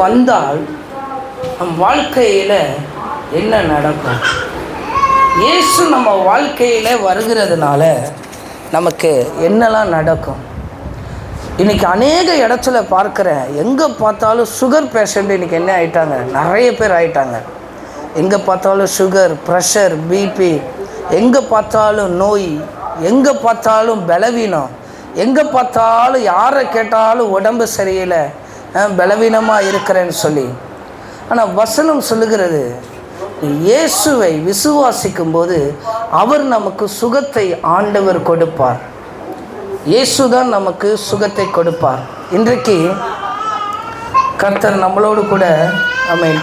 வந்தால் நம் வாழ்க்கையில் என்ன நடக்கும்? இயேசு நம்ம வாழ்க்கையில் வருகிறதுனால நமக்கு என்னெல்லாம் நடக்கும்? இன்றைக்கி அநேக இடத்துல பார்க்குறேன், எங்கே பார்த்தாலும் சுகர் பேஷண்ட் இன்றைக்கி என்ன ஆகிட்டாங்க, நிறைய பேர் ஆகிட்டாங்க. எங்கே பார்த்தாலும் சுகர், ப்ரெஷர், பிபி, எங்கே பார்த்தாலும் நோய், எங்கே பார்த்தாலும் பலவீனம், எங்கே பார்த்தாலும் யாரை கேட்டாலும் உடம்பு சரியில்லை, பலவீனமாக இருக்கிறேன்னு சொல்லி. ஆனால் வசனம் சொல்லுகிறது, இயேசுவை விசுவாசிக்கும் போது அவர் நமக்கு சுகத்தை ஆண்டவர் கொடுப்பார். இயேசு தான் நமக்கு சுகத்தை கொடுப்பார். இன்றைக்கு கர்த்தர் நம்மளோடு கூட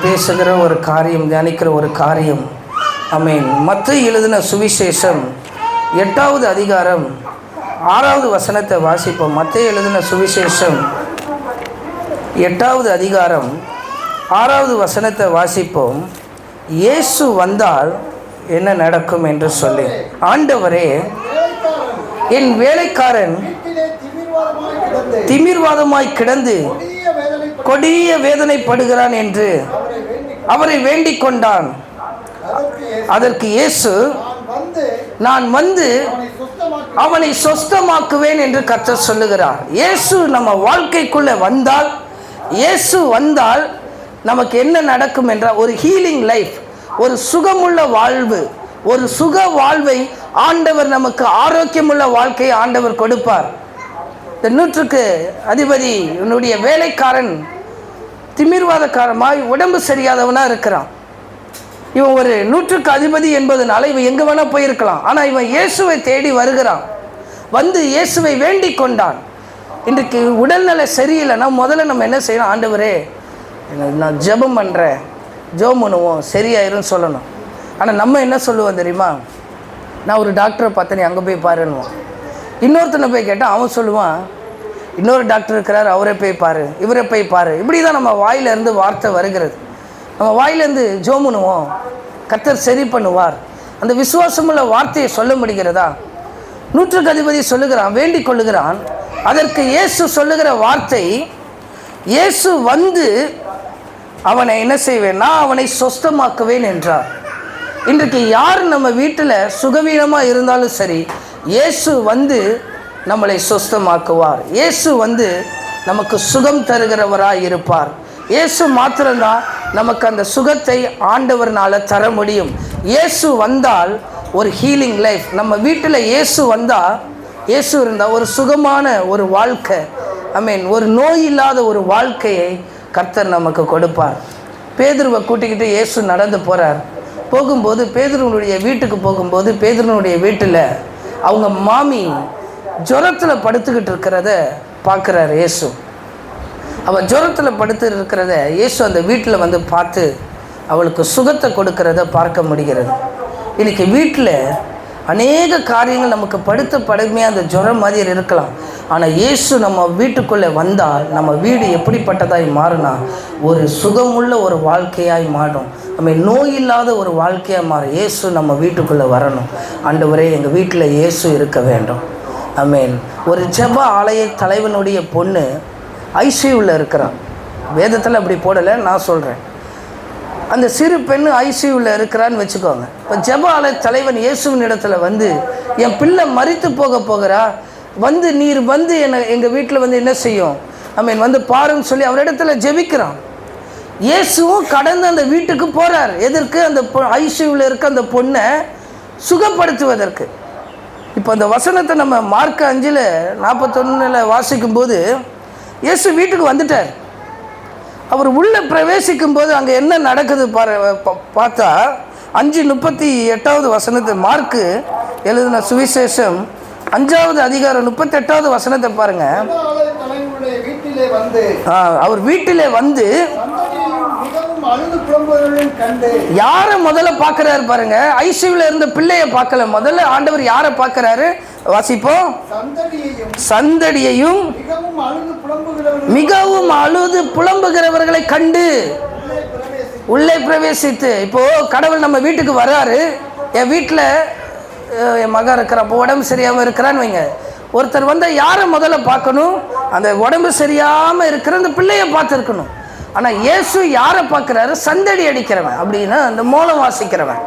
பேசுகிற ஒரு காரியம், தியானிக்கிற ஒரு காரியம். மத்தேயு எழுதின சுவிசேஷம் 8வது அதிகாரம் 6வது வசனத்தை வாசிப்போம். மத்தேயு எழுதின சுவிசேஷம் 8வது அதிகாரம் 6வது வசனத்தை வாசிப்போம். இயேசு வந்தால் என்ன நடக்கும் என்று சொல்லி. ஆண்டவரே, என் வேலைக்காரன் திமிர்வாதமாய் கிடந்து கொடிய வேதனைப்படுகிறான் என்று அவரை வேண்டிக் கொண்டான். அதற்கு இயேசு, நான் வந்து அவனை சொஸ்தமாக்குவேன் என்று கர்த்தர் சொல்லுகிறார். இயேசு நம்ம வாழ்க்கைக்குள்ளே வந்தால், இயேசு வந்தால் நமக்கு என்ன நடக்கும் என்றால், ஒரு ஹீலிங் லைஃப், ஒரு சுகமுள்ள வாழ்வு, ஒரு சுக வாழ்வை ஆண்டவர் நமக்கு, ஆரோக்கியமுள்ள வாழ்க்கையை ஆண்டவர் கொடுப்பார். இந்த 100க்கு அதிபதி உன்னுடைய வேலைக்காரன் திமிர்வாதக்காரமாய் உடம்பு சரியாதவனாக இருக்கிறான். இவன் ஒரு 100க்கு அதிபதி என்பதனால இவன் எங்கே வேணால் போயிருக்கலாம். ஆனால் இவன் இயேசுவை தேடி வருகிறான். வந்து இயேசுவை வேண்டிக் கொண்டான். இன்றைக்கு உடல்நிலை சரியில்லைன்னா முதல்ல நம்ம என்ன செய்யணும்? ஆண்டவரே, நான் ஜெபம் பண்ணுறேன், ஜெபம் பண்ணுவோம், சரியாயிருன்னு சொல்லணும். ஆனால் நம்ம என்ன சொல்லுவோம் தெரியுமா? நான் ஒரு டாக்டரை பார்த்தேன், அங்கே போய் பாருன்னுவோம். இன்னொருத்தனை போய் கேட்டால் அவன் சொல்லுவான், இன்னொரு டாக்டர் இருக்கிறார், அவரை போய் பாரு, இவரை போய் பாரு. இப்படி தான் நம்ம வாயிலேருந்து வார்த்தை வருகிறது. நம்ம வாயிலேருந்து ஜெபம் பண்ணுவோம், கர்த்தர் சரி பண்ணுவார். அந்த விசுவாசமுள்ள வார்த்தையை சொல்ல முடிகிறதா? 100க்கு அதிபதி சொல்லுகிறான், வேண்டிக் கொள்ளுகிறான். அதற்கு இயேசு சொல்லுகிற வார்த்தை, இயேசு வந்து அவனை என்ன செய்வேன்? நான் அவனை சொஸ்தமாக்குவேன் என்றார். இன்றைக்கு யார் நம்ம வீட்டில் சுகவீனமாக இருந்தாலும் சரி, இயேசு வந்து நம்மளை சொஸ்தமாக்குவார். இயேசு வந்து நமக்கு சுகம் தருகிறவராக இருப்பார். இயேசு மாத்திரம்தான் நமக்கு அந்த சுகத்தை ஆண்டவர்னால் தர முடியும். இயேசு வந்தால் ஒரு ஹீலிங் லைஃப் நம்ம வீட்டில் இயேசு வந்தால், இயேசு இருந்தால் ஒரு சுகமான ஒரு வாழ்க்கை, ஒரு நோய் இல்லாத ஒரு வாழ்க்கையை கர்த்தர் நமக்கு கொடுப்பார். பேதுருவை கூட்டிக்கிட்டு இயேசு நடந்து போகிறார். போகும்போது பேதுருவனுடைய வீட்டுக்கு போகும்போது, பேதுருவனுடைய வீட்டில் அவங்க மாமி ஜுரத்தில் படுத்துக்கிட்டு இருக்கிறத பார்க்குறாரு இயேசு. அவள் ஜுரத்தில் படுத்து இருக்கிறத இயேசு அந்த வீட்டில் வந்து பார்த்து அவளுக்கு சுகத்தை கொடுக்கிறத பார்க்க முடிகிறது. இன்றைக்கி வீட்டில் அநேக காரியங்கள் நமக்கு படுமையாக அந்த ஜுரம் மாதிரி இருக்கலாம். ஆனால் இயேசு நம்ம வீட்டுக்குள்ளே வந்தால் நம்ம வீடு எப்படிப்பட்டதாய் மாறுனா, ஒரு சுகமுள்ள ஒரு வாழ்க்கையாய் மாறும். நம்ம நோய் இல்லாத ஒரு வாழ்க்கையாக மாறும். இயேசு நம்ம வீட்டுக்குள்ளே வரணும். ஆண்டவரே, எங்கள் வீட்டில் இயேசு இருக்க வேண்டும். ஒரு ஜெப ஆலய தலைவனுடைய பொண்ணு ஐசியூவில் இருக்கிறான். வேதத்தில் அப்படி போடலை, நான் சொல்கிறேன். அந்த சிறு பெண் ஐசியூவில் இருக்கிறான்னு வச்சுக்கோங்க. இப்போ ஜெப ஆலய தலைவன் இயேசுவின் இடத்துல வந்து, என் பிள்ளை மரித்து போகிறா, வந்து நீர் வந்து எங்கள் வீட்டில் வந்து என்ன செய்யும், வந்து பாருன்னு சொல்லி அவரிடத்துல ஜெபிக்கிறான். இயேசுவும் கடந்து அந்த வீட்டுக்கு போகிறார். எதற்கு? அந்த ஐசியூவில் இருக்க அந்த பொண்ணை சுகப்படுத்துவதற்கு. இப்போ அந்த வசனத்தை நம்ம மார்க் 5:41 வாசிக்கும்போது, இயேசு வீட்டுக்கு வந்துட்டார். அவர் உள்ளே பிரவேசிக்கும் போது அங்கே என்ன நடக்குது பார்த்தா, 5:38 வசனத்தை, மார்க்கு எழுதின சுவிசேஷம் 5வது அதிகாரம் 38வது வசனத்தை பாருங்க. அவர் வீட்டிலே வந்து யாரை முதல்ல பார்க்கிறாரு பாருங்க? ஐசியூவில் இருந்த பிள்ளைய பார்க்கல, முதல்ல ஆண்டவர் யாரை பார்க்கிறாரு? வாசிப்போம். சந்தடியையும் மிகவும் அழுது புலம்புகிறவர்களை கண்டு உள்ளே பிரவேசித்து. இப்போ கடவுள் நம்ம வீட்டுக்கு வர்றாரு. என் வீட்டில் என் மகன் இருக்கிறான், அப்போ உடம்பு சரியாமல் இருக்கிறான்னு வைங்க. ஒருத்தர் வந்து யாரை முதல்ல பார்க்கணும்? அந்த உடம்பு சரியாமல் இருக்கிற அந்த பிள்ளையை பார்த்துருக்கணும். ஆனால் இயேசு யாரை பார்க்குறாரு? சந்தடி அடிக்கிறவன், அப்படின்னா அந்த மோளம் வாசிக்கிறவன்.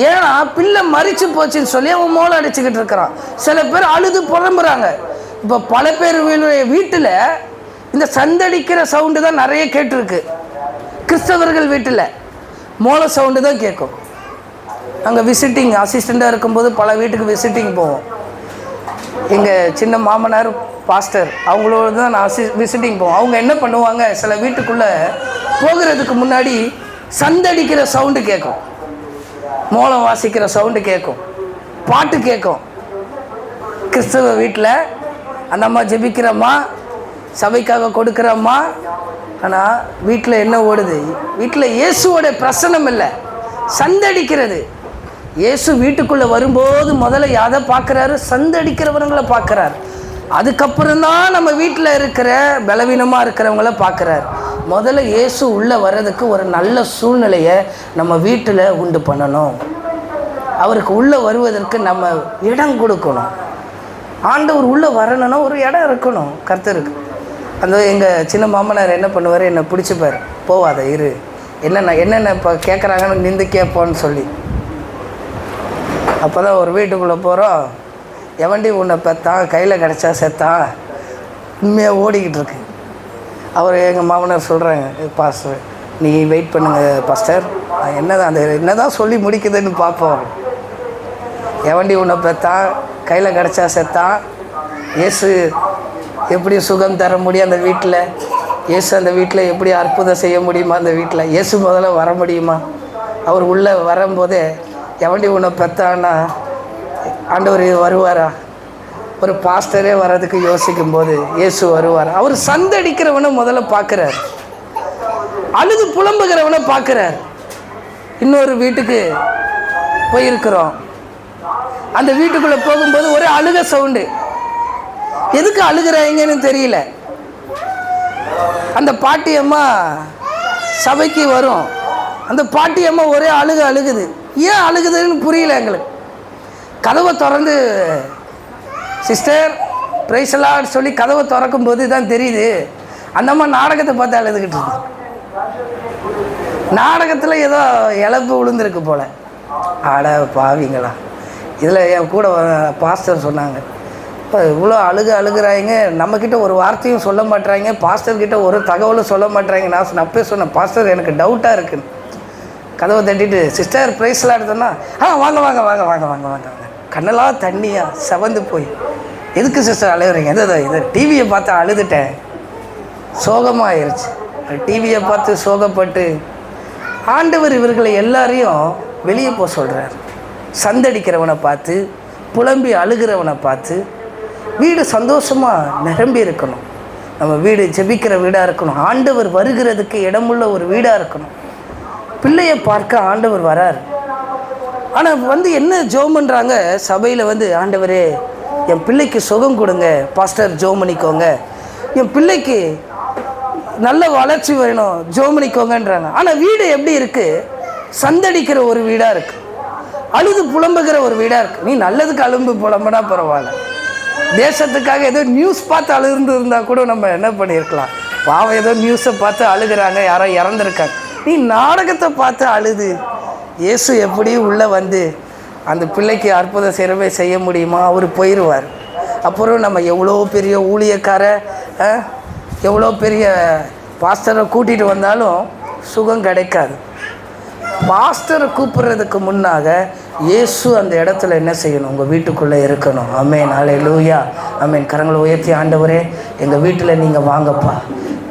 ஏன்னா பிள்ளை மறிச்சு போச்சுன்னு சொல்லி அவன் மோளம் அடிச்சுக்கிட்டு இருக்கிறான். சில பேர் அழுது புலம்புறாங்க. இப்போ பல பேர் வீட்டில் இந்த சந்தடிக்கிற சவுண்டு தான் நிறைய கேட்டிருக்கு. கிறிஸ்தவர்கள் வீட்டில் மோள சவுண்டு தான் கேட்கும். நாங்கள் விசிட்டிங் அசிஸ்டண்ட்டாக இருக்கும்போது பல வீட்டுக்கு விசிட்டிங் போவோம். எங்கள் சின்ன மாமனார் பாஸ்டர் அவங்களோட தான் நான் விசிட்டிங் போவோம். அவங்க என்ன பண்ணுவாங்க, சில வீட்டுக்குள்ளே போகிறதுக்கு முன்னாடி சந்தடிக்கிற சவுண்டு கேட்கும், மோளம் வாசிக்கிற சவுண்டு கேட்கும், பாட்டு கேட்கும். கிறிஸ்தவ வீட்டில் அந்த அம்மா ஜெபிக்கிறம்மா, சபைக்காக கொடுக்குறம்மா. ஆனால் வீட்டில் என்ன ஓடுது? வீட்டில் இயேசுவோட பிரசனம் இல்லை, சந்தடிக்கிறது. இயேசு வீட்டுக்குள்ளே வரும்போது முதல்ல யாரை பார்க்குறாரு? சந்தடிக்கிறவங்களை பார்க்குறாரு. அதுக்கப்புறம்தான் நம்ம வீட்டில் இருக்கிற பலவீனமாக இருக்கிறவங்கள பார்க்குறாரு. முதல்ல இயேசு உள்ளே வர்றதுக்கு ஒரு நல்ல சூழ்நிலையை நம்ம வீட்டில் உண்டு பண்ணணும். அவருக்கு உள்ளே வருவதற்கு நம்ம இடம் கொடுக்கணும். ஆண்டவர் உள்ளே வரணும்னா ஒரு இடம் இருக்கணும் கர்த்தருக்கு. அந்த எங்கள் சின்ன மாமனார் என்ன பண்ணுவார், என்னை பிடிச்சிப்பார், போவாத இரு, என்னென்ன இப்போ கேட்குறாங்கன்னு நின்று கேட்போன்னு சொல்லி. அப்போ தான் ஒரு வீட்டுக்குள்ளே போகிறோம், எவண்டி உன்னை பெத்தான், கையில் கிடச்சா செத்தான், உண்மையாக ஓடிக்கிட்டு இருக்கு. அவர் எங்கள் மாமனார் சொல்கிறாங்க, பாஸ்டர் நீ வெயிட் பண்ணுங்க பாஸ்டர், என்னதான் சொல்லி முடிக்குதுன்னு பார்ப்போம். எவண்டி உன்னை பெத்தான், கையில் கிடச்சா செத்தான், இயேசு எப்படி சுகம் தர முடியும் அந்த வீட்டில், இயேசு அந்த வீட்டில் எப்படி அற்புதம் செய்ய முடியுமா, அந்த வீட்டில் இயேசு முதல்ல வர முடியுமா? அவர் உள்ளே வரும்போதே எவண்டி உன்னை பெத்தான்னா ஆண்டவர் வருவாரா? ஒரு பாஸ்டரே வர்றதுக்கு யோசிக்கும் போது இயேசு வருவார். அவர் சந்தடிக்கிறவனை முதல்ல பார்க்குறார், அழுது புலம்புகிறவனை பார்க்குறார். இன்னொரு வீட்டுக்கு போயிருக்கிறோம். அந்த வீட்டுக்குள்ளே போகும்போது ஒரே அழுக சவுண்டு. எதுக்கு அழுகிறாங்கன்னு தெரியல. அந்த பாட்டியம்மா சபைக்கு வரும். அந்த பாட்டியம்மா ஒரே அழுகுது. ஏன் அழுகுதுன்னு புரியல எங்களுக்கு. கதவை திறந்து சிஸ்டர் பிரைஸ் எல்லாம் சொல்லி கதவை திறக்கும் போது தான் தெரியுது அந்த அம்மா நாடகத்தை பார்த்து அழுதுகிட்டு இருக்கு. நாடகத்தில் ஏதோ இழப்பு விழுந்திருக்கு போல். ஆட பாவிங்களா. இதில் என் கூட பாஸ்டர் சொன்னாங்க, இப்போ இவ்வளோ அழுகுறாங்க, நம்மக்கிட்ட ஒரு வார்த்தையும் சொல்ல மாட்டுறாங்க, பாஸ்டர்கிட்ட ஒரு தகவலும் சொல்ல மாட்டுறாங்க. நான் அப்பே சொன்னேன், பாஸ்டர் எனக்கு டவுட்டாக இருக்குன்னு. கதவை தட்டிட்டு சிஸ்டர் ப்ரைஸ்லாம் எடுத்தோன்னா வாங்க வாங்க வாங்க வாங்க வாங்க வாங்க வாங்க. கண்ணெல்லாம் தண்ணியாக செவந்து போய், எதுக்கு சிஸ்டர் அழுகுறீங்க? இதை டிவியை பார்த்து அழுதுட்டேன், சோகமாகிருச்சு. டிவியை பார்த்து சோகப்பட்டு ஆண்டவர் இவர்களை எல்லாரையும் வெளியே போக சொல்கிறார். சந்தடிக்கிறவனை பார்த்து, புலம்பி அழுகிறவனை பார்த்து. வீடு சந்தோஷமாக நிரம்பி இருக்கணும். நம்ம வீடு ஜெபிக்கிற வீடாக இருக்கணும். ஆண்டவர் வருகிறதுக்கு இடமுள்ள ஒரு வீடாக இருக்கணும். பிள்ளையை பார்க்க ஆண்டவர் வரார். ஆனால் என்ன ஜெபம் பண்ணுறாங்க சபையில் ஆண்டவரே என் பிள்ளைக்கு சுகம் கொடுங்க பாஸ்டர், ஜெபம் பண்ணிக்கோங்க, என் பிள்ளைக்கு நல்ல வளர்ச்சி வேணும், ஜெபம் பண்ணிக்கோங்கன்றாங்க. ஆனால் வீடு எப்படி இருக்குது? சந்தடிக்கிற ஒரு வீடாக இருக்குது, அழுது புலம்புகிற ஒரு வீடாக இருக்குது. நீ நல்லதுக்கு அழும்பு புலம்புனா பரவாயில்ல, தேசத்துக்காக ஏதோ நியூஸ் பார்த்து அழுந்து இருந்தால் கூட நம்ம என்ன பண்ணியிருக்கலாம். பாவம் ஏதோ நியூஸை பார்த்து அழுகிறாங்க, யாரோ இறந்துருக்காங்க. நீ நாடகத்தை பார்த்து அழுது இயேசு எப்படி உள்ளே அந்த பிள்ளைக்கு அற்புதம் சிறவை செய்ய முடியுமா? அவர் போயிடுவார். அப்புறம் நம்ம எவ்வளோ பெரிய ஊழியக்கார, எவ்வளோ பெரிய பாஸ்டரை கூட்டிகிட்டு வந்தாலும் சுகம் கிடைக்காது. பாஸ்டரை கூப்பிட்றதுக்கு முன்னாக இயேசு அந்த இடத்துல என்ன செய்யணும்? உங்கள் வீட்டுக்குள்ளே இருக்கணும். ஆமென், அல்லேலூயா, ஆமென். கரங்களை உயர்த்தி, ஆண்டவரே எங்கள் வீட்டில் நீங்கள் வாங்கப்பா,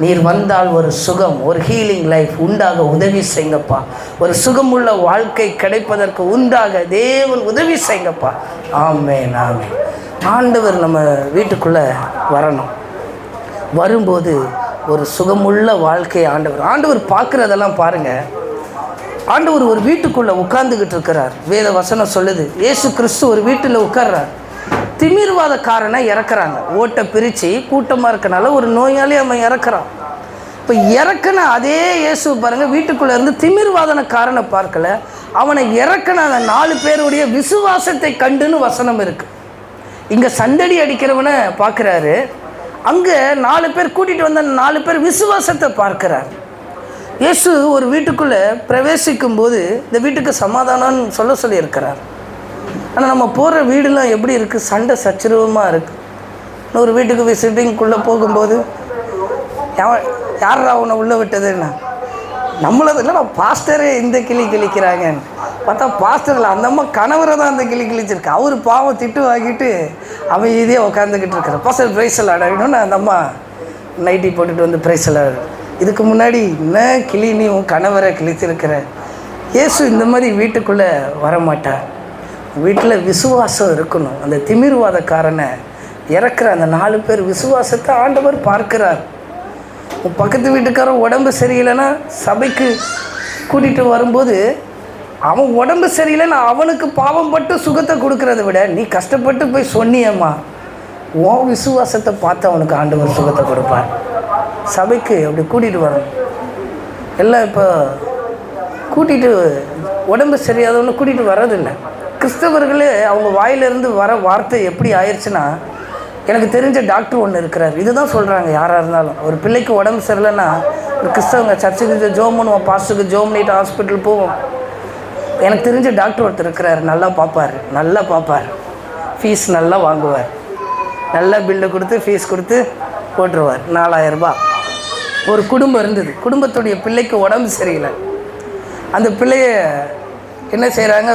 நீர் வந்தால் ஒரு சுகம், ஒரு ஹீலிங் லைஃப் உண்டாக உதவி செய்யுங்கப்பா, ஒரு சுகமுள்ள வாழ்க்கை கிடைப்பதற்கு உண்டாக தேவன் உதவி செய்யுங்கப்பா. ஆமென், ஆமென். ஆண்டவர் நம்ம வீட்டுக்குள்ளே வரணும். வரும்போது ஒரு சுகமுள்ள வாழ்க்கை ஆண்டவர் பார்க்குறதெல்லாம் பாருங்கள். ஆண்டவர் ஒரு வீட்டுக்குள்ளே உட்கார்ந்துக்கிட்டு இருக்கிறார். வேத வசனம் சொல்லுது, இயேசு கிறிஸ்து ஒரு வீட்டில் உட்கார்றார். திமிர்வாதக்காரனை இறக்குறாங்க. ஓட்டை பிரித்து கூட்டமாக இருக்கனால ஒரு நோயாளி அவன் இறக்குறான். இப்போ இறக்குன அதே இயேசு பாருங்கள், வீட்டுக்குள்ளே இருந்து திமிர்வாதனக்காரனை பார்க்கல, அவனை இறக்குன அந்த 4 பேருடைய விசுவாசத்தை கண்டுன்னு வசனம் இருக்குது. இங்கே சந்தடி அடிக்கிறவனை பார்க்குறாரு, அங்கே 4 பேர் கூட்டிகிட்டு வந்த 4 பேர் விசுவாசத்தை பார்க்குறார். இயேசு ஒரு வீட்டுக்குள்ளே பிரவேசிக்கும் போது இந்த வீட்டுக்கு சமாதானம்னு சொல்லியிருக்கிறார். ஆனால் நம்ம போகிற வீடுலாம் எப்படி இருக்குது? சண்டை சச்சரவமாக இருக்குது. இன்னொரு வீட்டுக்கு விசிட்டிங்குள்ளே போகும்போது யாரா உன்னை உள்ளே விட்டதுன்னா நம்மளது இல்லை, நான் பாஸ்டரே இந்த கிழிக்கிறாங்கன்னு பார்த்தா பாஸ்டரில் அந்த அம்மா கணவரை தான் அந்த கிழிச்சிருக்கு. அவர் பாவம் திட்டு வாங்கிட்டு அவன் இதே உட்காந்துக்கிட்டு இருக்கிறான். பாஸ்டர் பிரைஸல் ஆடணும்னு அந்த அம்மா நைட்டி போட்டுட்டு வந்து பிரைஸல் ஆடு. இதுக்கு முன்னாடி என்ன நீ உன் கணவரை கிழிச்சிருக்கிற. இயேசு இந்த மாதிரி வீட்டுக்குள்ளே வரமாட்டார். வீட்டில் விசுவாசம் இருக்கணும். அந்த திமிர்வாதக்காரனை இறக்குற அந்த 4 பேர் விசுவாசத்தை ஆண்டவர் பார்க்கிறார். உன் பக்கத்து வீட்டுக்காரன் உடம்பு சரியில்லைன்னா சபைக்கு கூட்டிகிட்டு வரும்போது அவன் உடம்பு சரியில்லைன்னா அவனுக்கு பாவம் பட்டு சுகத்தை கொடுக்கறத விட நீ கஷ்டப்பட்டு போய் சொன்னியம்மா, உன் விசுவாசத்தை பார்த்து அவனுக்கு ஆண்டவர் சுகத்தை கொடுப்பார். சபைக்கு அப்படி கூட்டிகிட்டு வரணும். எல்லாம் இப்போ கூட்டிகிட்டு உடம்பு சரியாதவன்னு கூட்டிகிட்டு வர்றதில்லை. கிறிஸ்தவர்களே அவங்க வாயிலிருந்து வர வார்த்தை எப்படி ஆயிடுச்சுன்னா, எனக்கு தெரிஞ்ச டாக்டர் ஒன்று இருக்கிறார், இதுதான் சொல்கிறாங்க. யாராக இருந்தாலும் ஒரு பிள்ளைக்கு உடம்பு சரியில்லைன்னா ஒரு கிறிஸ்தவங்க சர்ச்சுக்கு ஜோம் பண்ணுவோம், பாஸ்டருக்கு ஜோம் பண்ணிட்டு ஹாஸ்பிட்டல் போவோம். எனக்கு தெரிஞ்ச டாக்டர் ஒருத்தர் இருக்கிறார், நல்லா பார்ப்பார், ஃபீஸ் நல்லா வாங்குவார், நல்லா பில்லு கொடுத்து ஃபீஸ் கொடுத்து போட்டுருவார். 4000 ரூபாய். ஒரு குடும்பம் இருந்தது, குடும்பத்துடைய பிள்ளைக்கு உடம்பு சரியில்லை. அந்த பிள்ளைய என்ன செய்கிறாங்க,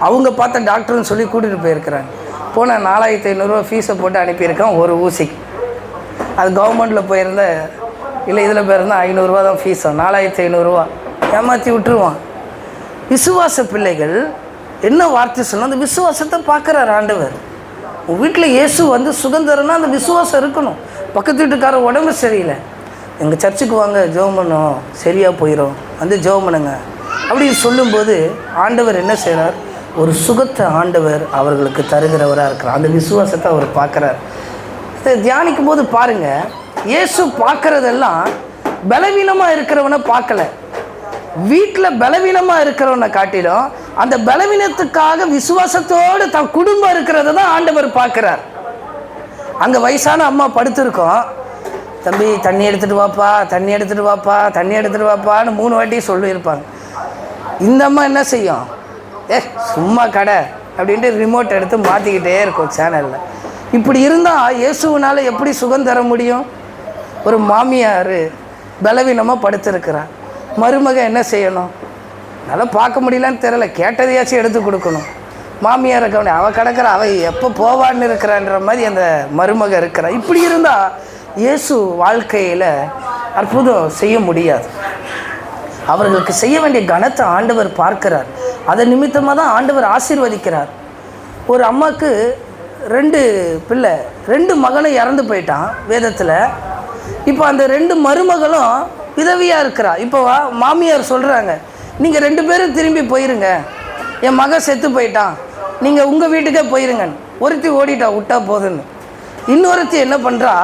அவங்க பார்த்த டாக்டர்னு சொல்லி கூட்டிகிட்டு போயிருக்கிறாங்க. போனால் 4500 ஃபீஸை போட்டு அனுப்பியிருக்கான் ஒரு ஊசிக்கு. அது கவர்மெண்ட்டில் போயிருந்த இல்லை, இதில் போயிருந்தால் 500 ரூபா தான் ஃபீஸாக, 4500 ரூபா ஏமாற்றி விட்டுருவான். விசுவாச பிள்ளைகள் என்ன வார்த்தை சொன்னால் அந்த விசுவாசத்தை பார்க்குறார் ஆண்டவர். உன் வீட்டில் இயேசு வந்து சுதந்திரம்னா அந்த விசுவாசம் இருக்கணும். பக்கத்து வீட்டுக்காரர் உடம்பு சரியில்லை, எங்கள் சர்ச்சுக்கு வாங்க ஜெபம் பண்ணோம், சரியாக போயிடும், வந்து ஜெபம் பண்ணுங்க அப்படின்னு சொல்லும்போது ஆண்டவர் என்ன செய்கிறார், ஒரு சுகத்தை ஆண்டவர் அவர்களுக்கு தருகிறவராக இருக்கிறார். அந்த விசுவாசத்தை அவர் பார்க்குறார். இதை தியானிக்கும் போது பாருங்கள், இயேசு பார்க்குறதெல்லாம் பலவீனமாக இருக்கிறவனை பார்க்கல, வீட்டில் பலவீனமாக இருக்கிறவனை காட்டிலும் அந்த பலவீனத்துக்காக விசுவாசத்தோடு தன் குடும்பம் இருக்கிறத தான் ஆண்டவர் பார்க்குறார். அங்கே வயசான அம்மா படுத்திருக்கோம், தம்பி தண்ணி எடுத்துகிட்டு வாப்பான்னு 3 வாட்டி சொல்லியிருப்பாங்க. இந்த அம்மா என்ன செய்யும், சும்மா கடை அப்படின்ட்டு ரிமோட் எடுத்து மாற்றிக்கிட்டே இருக்கும் சேனலில். இப்படி இருந்தால் இயேசுவினால் எப்படி சுகம் தர முடியும்? ஒரு மாமியார் பலவீனமாக படுத்திருக்கிறான், மருமக என்ன செய்யணும், நல்லா பார்க்க முடியலன்னு தெரியல, கேட்டதையாச்சும் எடுத்து கொடுக்கணும். மாமியாரை கவனி, அவள் கிடக்கிற, அவள் எப்போ போவான்னு இருக்கிறான்ற மாதிரி அந்த மருமக இருக்கிறான். இப்படி இருந்தால் இயேசு வாழ்க்கையில் அற்புதம் செய்ய முடியாது. அவர்களுக்கு செய்ய வேண்டிய கனத்தை ஆண்டவர் பார்க்கிறார். அதை நிமித்தமாக தான் ஆண்டவர் ஆசீர்வதிக்கிறார். ஒரு அம்மாவுக்கு 2 பிள்ளை, 2 மகனும் இறந்து போயிட்டான் வேதத்தில். இப்போ அந்த 2 மருமகளும் விதவியாக இருக்கிறா. இப்போ மாமியார் சொல்கிறாங்க, நீங்கள் 2 பேரும் திரும்பி போயிருங்க, என் மகன் செத்து போயிட்டான், நீங்கள் உங்கள் வீட்டுக்கே போயிருங்கன்னு. ஒருத்தி ஓடிட்டா, விட்டா போதுன்னு. இன்னொருத்தி என்ன பண்ணுறா,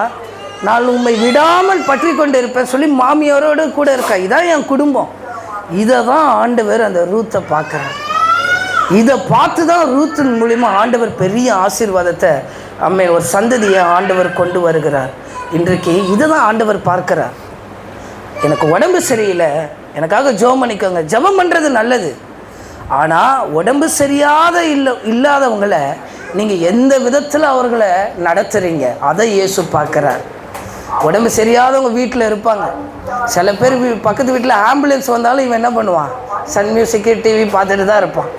நான் உண்மை விடாமல் பற்றி கொண்டு இருப்பேன் சொல்லி மாமியாரோடு கூட இருக்கா. இதான் என் குடும்பம். இதை தான் ஆண்டவர் அந்த ரூத்தை பார்க்குறார். இதை பார்த்து தான் ரூத்தின் மூலிமா ஆண்டவர் பெரிய ஆசீர்வாதத்தை ஒரு சந்ததியை ஆண்டவர் கொண்டு வருகிறார். இன்றைக்கு இதை தான் ஆண்டவர் பார்க்கிறார். எனக்கு உடம்பு சரியில்லை, எனக்காக ஜெபம் பண்ணிக்கோங்க. ஜெபம் பண்ணுறது நல்லது, ஆனால் உடம்பு இல்லாதவங்களை நீங்கள் எந்த விதத்தில் அவர்களை நடத்துகிறீங்க அதை இயேசு பார்க்குறார். உடம்பு சரியாதவங்க வீட்டில் இருப்பாங்க. சில பேர் பக்கத்து வீட்டில் ஆம்புலன்ஸ் வந்தாலும் இவன் என்ன பண்ணுவான், சன் மியூசிக்கு டிவி பார்த்துட்டு தான் இருப்பான்.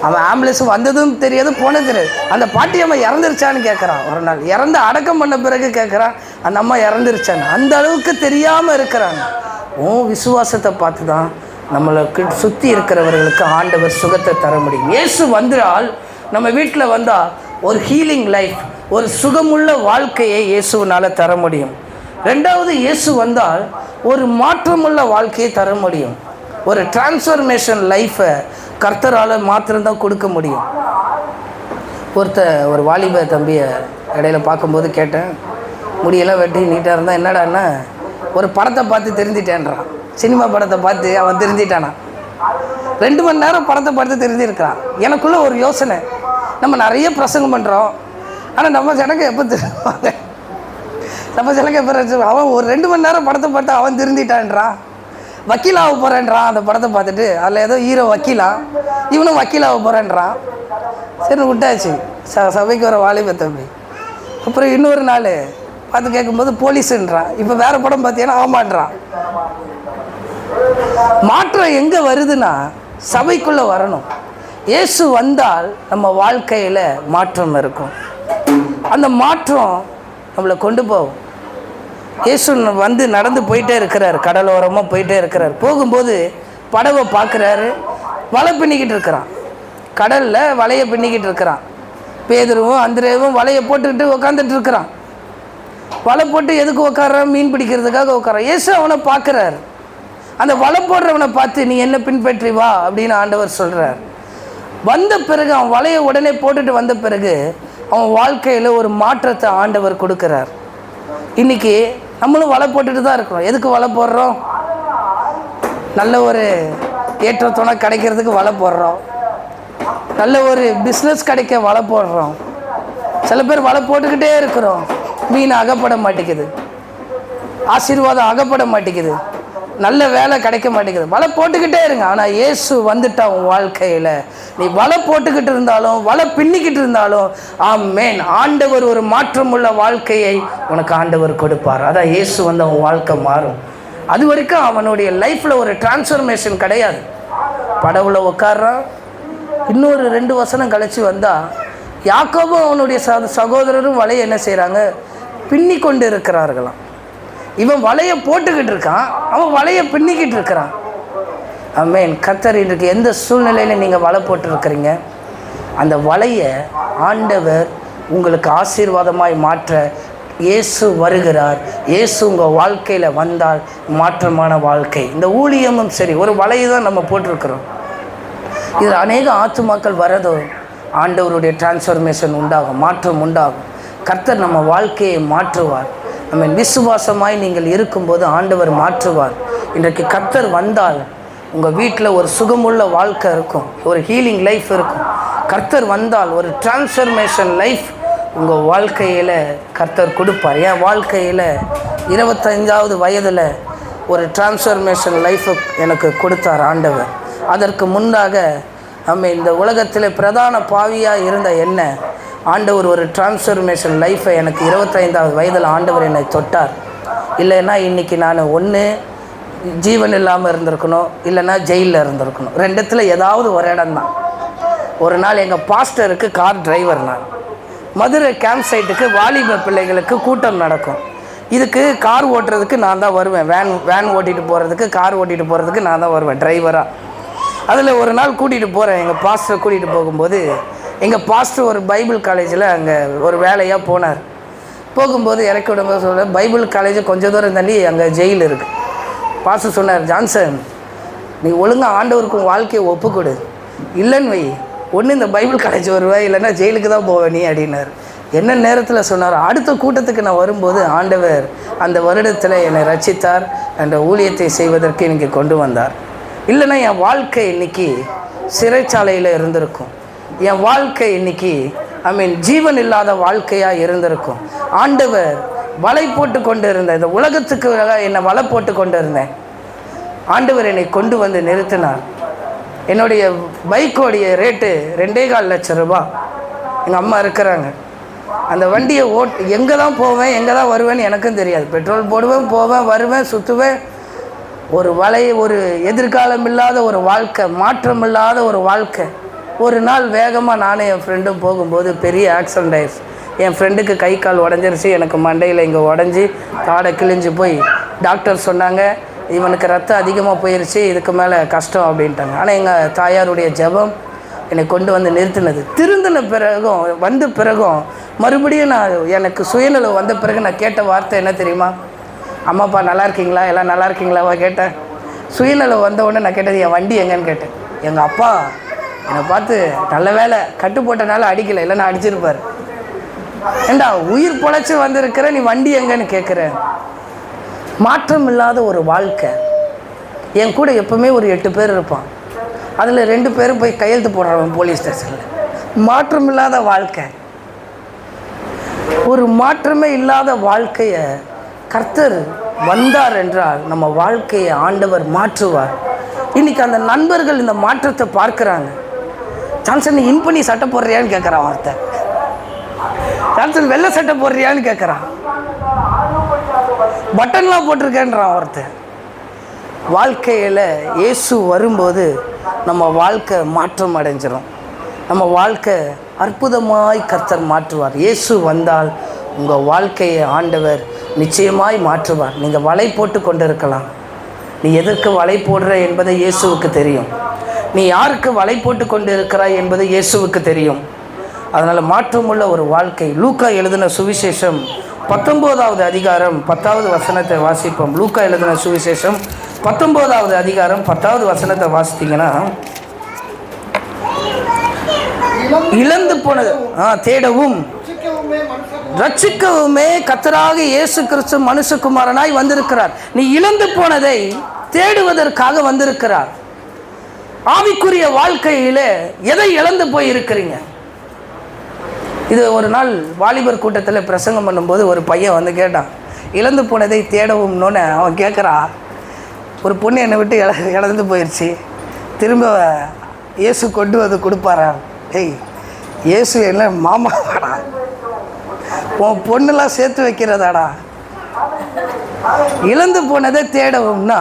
அவன் ஆம்புலன்ஸ் வந்ததும் தெரியாது, போனது தெரியாது. அந்த பாட்டி அம்மா இறந்துருச்சான்னு கேட்குறான். ஒரு நாள் இறந்து அடக்கம் பண்ண பிறகு கேட்குறான், அந்த அம்மா இறந்துருச்சான்னு. அந்த அளவுக்கு தெரியாமல் இருக்கிறாங்க. விசுவாசத்தை பார்த்து தான் நம்மளுக்கு சுற்றி இருக்கிறவர்களுக்கு ஆண்டவர் சுகத்தை தர முடியும். இயேசு வந்தால், நம்ம வீட்டில் வந்தால் ஒரு ஹீலிங் லைஃப், ஒரு சுகமுள்ள வாழ்க்கையை இயேசுவினால் தர முடியும். 2வது, இயேசு வந்தால் ஒரு மாற்றமுள்ள வாழ்க்கையை தர முடியும். ஒரு டிரான்ஸ்ஃபர்மேஷன் லைஃப்பை கர்த்தரால் மாத்திரம்தான் கொடுக்க முடியும். ஒரு வாலிப தம்பியை இடையில பார்க்கும்போது கேட்டேன், முடியெல்லாம் வெட்டி நீட்டாக இருந்தால் என்னடான்னா, ஒரு படத்தை பார்த்து தெரிஞ்சிட்டேன்றான். சினிமா படத்தை பார்த்து அவன் தெரிஞ்சிட்டானா. 2 மணி நேரம் படத்தை பார்த்து தெரிஞ்சிருக்கிறான். எனக்குள்ளே ஒரு யோசனை, நம்ம நிறைய பிரசங்கம் பண்ணுறோம், ஆனால் நம்ம ஜனங்க எப்போ தெரிஞ்சுவாங்க, நம்ம ஜனங்க எப்போ அவன் ஒரு 2 மணி நேரம் படத்தை பார்த்து அவன் தெரிஞ்சிட்டான்றான். வக்கீலாக போகிறேன்றான். அந்த படத்தை பார்த்துட்டு அதில் ஏதோ ஹீரோ வக்கீலா, இவனும் வக்கீலாக போகிறேன்றான். சரி விட்டாச்சு. சபைக்கு வர வாலிப தம்பி. அப்புறம் இன்னொரு நாள் பார்த்து கேட்கும்போது போலீஸுன்றான். இப்போ வேறு படம் பார்த்தீங்கன்னா ஆமான்றான். மாற்றம் எங்கே வருதுன்னா சபைக்குள்ளே வரணும். இயேசு வந்தால் நம்ம வாழ்க்கையில் மாற்றம் இருக்கும். அந்த மாற்றம் நம்மளை கொண்டு போகும். இயேசு வந்து நடந்து போயிட்டே இருக்கிறார், கடலோரமாக போயிட்டே இருக்கிறார். போகும்போது படவை பார்க்குறாரு, வலை பின்னிக்கிட்டு இருக்கிறான். கடலில் வலையை பின்னிக்கிட்டு இருக்கிறான். பேதுருவும் அந்திரேவும் வலையை போட்டுக்கிட்டு உக்காந்துட்டு இருக்கிறான். வலை போட்டு எதுக்கு உட்காரான்? மீன் பிடிக்கிறதுக்காக உட்காரான். இயேசு அவனை பார்க்குறார். அந்த வலை போடுறவனை பார்த்து நீ என்ன பின்பற்றி வா அப்படின்னு ஆண்டவர் சொல்கிறார். வந்த பிறகு அவன் வலையை உடனே போட்டுட்டு வந்த பிறகு அவன் வாழ்க்கையில் ஒரு மாற்றத்தை ஆண்டவர் கொடுக்குறார். இன்றைக்கி நம்மளும் வலை போட்டுட்டு தான் இருக்கிறோம். எதுக்கு வலை போடுறோம்? நல்ல ஒரு ஏற்றத்துணை கிடைக்கிறதுக்கு வலை போடுறோம். நல்ல ஒரு பிஸ்னஸ் கிடைக்க வலை போடுறோம். சில பேர் வலை போட்டுக்கிட்டே இருக்கிறோம். மீன் அகப்பட மாட்டேங்குது, ஆசீர்வாதம் அகப்பட மாட்டேங்குது, நல்ல வேலை கிடைக்க மாட்டேங்குது. வலை போட்டுக்கிட்டே இருங்க. ஆனால் இயேசு வந்துட்டா உன் வாழ்க்கையில் நீ வலை போட்டுக்கிட்டு இருந்தாலும் வலை பின்னிக்கிட்டு இருந்தாலும் ஆமென், ஆண்டவர் ஒரு மாற்றமுள்ள வாழ்க்கையை உனக்கு ஆண்டவர் கொடுப்பார். அதான் இயேசு வந்து அவன் வாழ்க்கை மாறும். அது வரைக்கும் அவனுடைய லைஃப்பில் ஒரு டிரான்ஸ்ஃபர்மேஷன் கிடையாது. படவுல உட்கார்றான். இன்னொரு 2 வசனம் கழிச்சு வந்தால் யாக்கோபும் அவனுடைய சகோதரரும் வலையை என்ன செய்கிறாங்க? பின்னி கொண்டு இருக்கிறார்களாம். இவன் வலையை போட்டுக்கிட்டு இருக்கான், அவன் வலையை பின்னிக்கிட்டு இருக்கிறான். ஆமென். கர்த்தர் இன்றைக்கு எந்த சூழ்நிலையில் நீங்கள் வலை போட்டுருக்கிறீங்க, அந்த வலையை ஆண்டவர் உங்களுக்கு ஆசீர்வாதமாய் மாற்ற இயேசு வருகிறார். இயேசு உங்கள் வாழ்க்கையில் வந்தால் மாற்றமான வாழ்க்கை. இந்த ஊழியமும் சரி, ஒரு வலையை தான் நம்ம போட்டிருக்கிறோம். இதில் அநேக ஆத்துமாக்கள் வரதோ ஆண்டவருடைய டிரான்ஸ்ஃபர்மேஷன் உண்டாகும், மாற்றம் உண்டாகும். கர்த்தர் நம்ம வாழ்க்கையை மாற்றுவார். நம்ம விசுவாசமாய் நீங்கள் இருக்கும்போது ஆண்டவர் மாற்றுவார். இன்றைக்கு கர்த்தர் வந்தால் உங்கள் வீட்டில் ஒரு சுகமுள்ள வாழ்க்கை இருக்கும், ஒரு ஹீலிங் லைஃப் இருக்கும். கர்த்தர் வந்தால் ஒரு டிரான்ஸ்ஃபர்மேஷன் லைஃப் உங்கள் வாழ்க்கையில் கர்த்தர் கொடுப்பார். என் வாழ்க்கையில் 25வது வயதில் ஒரு டிரான்ஸ்ஃபர்மேஷன் லைஃபை எனக்கு கொடுத்தார் ஆண்டவர். அதற்கு முன்னாக நம்ம இந்த உலகத்தில் பிரதான பாவியாக இருந்த என்ன ஆண்டவர் ஒரு டிரான்ஸ்ஃபர்மேஷன் லைஃப்பை எனக்கு 25வது வயதில் ஆண்டவர் என்னை தொட்டார். இல்லைன்னா இன்றைக்கி நான் ஒன்று ஜீவன் இல்லாமல் இருந்திருக்கணும், இல்லைன்னா ஜெயிலில் இருந்திருக்கணும். 2 ஏதாவது ஒரு இடம்தான். ஒரு நாள் எங்கள் பாஸ்டருக்கு கார் டிரைவர் நான். மதுரை கேம்ப் சைட்டுக்கு வாலிப பிள்ளைகளுக்கு கூட்டம் நடக்கும். இதுக்கு கார் ஓட்டுறதுக்கு நான் தான் வருவேன். வேன் ஓட்டிகிட்டு போகிறதுக்கு, கார் ஓட்டிகிட்டு போகிறதுக்கு நான் தான் வருவேன் டிரைவராக. அதில் ஒரு நாள் கூட்டிகிட்டு போகிறேன். எங்கள் பாஸ்டரை கூட்டிகிட்டு போகும்போது எங்கள் பாஸ்டர் ஒரு பைபிள் காலேஜில் அங்கே ஒரு வேலையாக போனார். போகும்போது இறக்கி விடும்போது சொல்ல, பைபிள் காலேஜ் கொஞ்சம் தூரம் தள்ளி அங்கே ஜெயில் இருக்குது. பாஸ்டர் சொன்னார், ஜான்சன் நீ ஒழுங்காக ஆண்டவருக்கும் வாழ்க்கையை ஒப்புக்கொடு, இல்லைன்னு வை, ஒன்று இந்த பைபிள் காலேஜ் வருவேன், இல்லைன்னா ஜெயிலுக்கு தான் போவேன் நீ அப்படின்னார். என்ன நேரத்தில் சொன்னார்? அடுத்த கூட்டத்துக்கு நான் வரும்போது ஆண்டவர் அந்த வருடத்தில் என்னை ரட்சித்தார், அந்த ஊழியத்தை செய்வதற்கு எனக்கு கொண்டு வந்தார். இல்லைன்னா என் வாழ்க்கை இன்றைக்கி சிறைச்சாலையில் இருந்திருக்கும். என் வாழ்க்கை இன்றைக்கி ஜீவன் இல்லாத வாழ்க்கையாக இருந்திருக்கும். ஆண்டவர் வலை போட்டு கொண்டு இருந்தேன், இந்த உலகத்துக்கு என்னை வலை போட்டு கொண்டு இருந்தேன். ஆண்டவர் என்னை கொண்டு வந்து நிறுத்தினார். என்னுடைய பைக்கோடைய ரேட்டு 2.25 லட்சம் ரூபா. எங்கள் அம்மா இருக்கிறாங்க. அந்த வண்டியை எங்கே தான் போவேன், எங்கே தான் வருவேன்னு எனக்கும் தெரியாது. பெட்ரோல் போடுவேன், போவேன், வருவேன், சுற்றுவேன். ஒரு வலை, ஒரு எதிர்காலம் இல்லாத ஒரு வாழ்க்கை, மாற்றம் இல்லாத ஒரு வாழ்க்கை. ஒரு நாள் வேகமாக நானும் என் ஃப்ரெண்டும் போகும்போது பெரிய ஆக்சிடென்ட் ஆயிடுச்சு. என் ஃப்ரெண்டுக்கு கை கால் உடஞ்சிருச்சு, எனக்கு மண்டையில் இங்கே உடஞ்சி தாடை கிழிஞ்சு போய் டாக்டர் சொன்னாங்க இவனுக்கு ரத்தம் அதிகமாக போயிடுச்சு, இதுக்கு மேலே கஷ்டம் அப்படின்ட்டாங்க. ஆனால் எங்கள் தாயாருடைய ஜெபம் என்னை கொண்டு வந்து நிறுத்தினது. திருந்தின பிறகும் வந்த பிறகும் மறுபடியும் நான் எனக்கு சுயநலம் வந்த பிறகு நான் கேட்ட வார்த்தை என்ன தெரியுமா? அம்மாப்பா நல்லா இருக்கீங்களா, எல்லாம் நல்லா இருக்கீங்களாவா கேட்டேன். சுயநலம் வந்த உடனே நான் கேட்டது என் வண்டி எங்கன்னு கேட்டேன். எங்கள் அப்பா என்னை பார்த்து நல்ல வேலை கட்டு போட்டனால அடிக்கலை, இல்லைன்னா அடிச்சிருப்பார். ஏண்டா உயிர் பொழைச்சி வந்திருக்கிற, நீ வண்டி எங்கன்னு கேட்குற? மாற்றம் இல்லாத ஒரு வாழ்க்கை. என் கூட எப்பவுமே ஒரு 8 பேர் இருப்பான். அதில் 2 பேரும் போய் கையெழுத்து போடுறவன் போலீஸ் ஸ்டேஷனில். மாற்றம் இல்லாத வாழ்க்கை. ஒரு மாற்றமே இல்லாத வாழ்க்கையை கர்த்தர் வந்தார் என்றால் நம்ம வாழ்க்கையை ஆண்டவர் மாற்றுவார். இன்னைக்கு அந்த நண்பர்கள் இந்த மாற்றத்தை பார்க்குறாங்க. ஜான்சன் நீ இன் பண்ணி சட்டை போடுறியான்னு கேட்குறான் ஒருத்தன். ஜான்சன் வெள்ளை சட்டை போடுறியான்னு கேட்குறான். பட்டன்லாம் போட்டிருக்கேன்றான் ஒருத்தன். வாழ்க்கையில் இயேசு வரும்போது நம்ம வாழ்க்கை மாற்றம் அடைஞ்சிடும். நம்ம வாழ்க்கை அற்புதமாய் கர்த்தர் மாற்றுவார். இயேசு வந்தால் உங்கள் வாழ்க்கையை ஆண்டவர் நிச்சயமாய் மாற்றுவார். நீங்கள் வலை போட்டு கொண்டு இருக்கலாம். நீ எதற்கு வலை போடுற என்பதை இயேசுவுக்கு தெரியும். நீ யாருக்கு வலை போட்டு கொண்டு இருக்கிறாய் என்பது இயேசுவுக்கு தெரியும். அதனால் மாற்றமுள்ள ஒரு வாழ்க்கை. லூக்கா எழுதின சுவிசேஷம் 19வது அதிகாரம் 10வது வசனத்தை வாசிப்போம். லூக்கா எழுதின சுவிசேஷம் 19வது அதிகாரம் 10வது வசனத்தை வாசித்தீங்கன்னா, இழந்து போனது தேடவும் ரட்சிக்கவுமே கர்த்தராக இயேசு கிறிஸ்து மனுஷகுமாரனாய் வந்திருக்கிறார். நீ இழந்து போனதை தேடுவதற்காக வந்திருக்கிறார். ஆவிக்குரிய வாழ்க்கையில் எதை இழந்து போய் இருக்கிறீங்க? இது ஒரு நாள் வாலிபர் கூட்டத்தில் பிரசங்கம் பண்ணும்போது ஒரு பையன் வந்து கேட்டான், இழந்து போனதை தேடவும்னு. அவன் கேட்குறா, ஒரு பொண்ணு என்னை விட்டு இழந்து போயிடுச்சு, திரும்ப இயேசு கொண்டு வந்து கொடுப்பாரா? ஏய், இயேசு என்ன மாமாவாடா? உன் பொண்ணெல்லாம் சேர்த்து வைக்கிறதாடா? இழந்து போனதை தேடவும்னா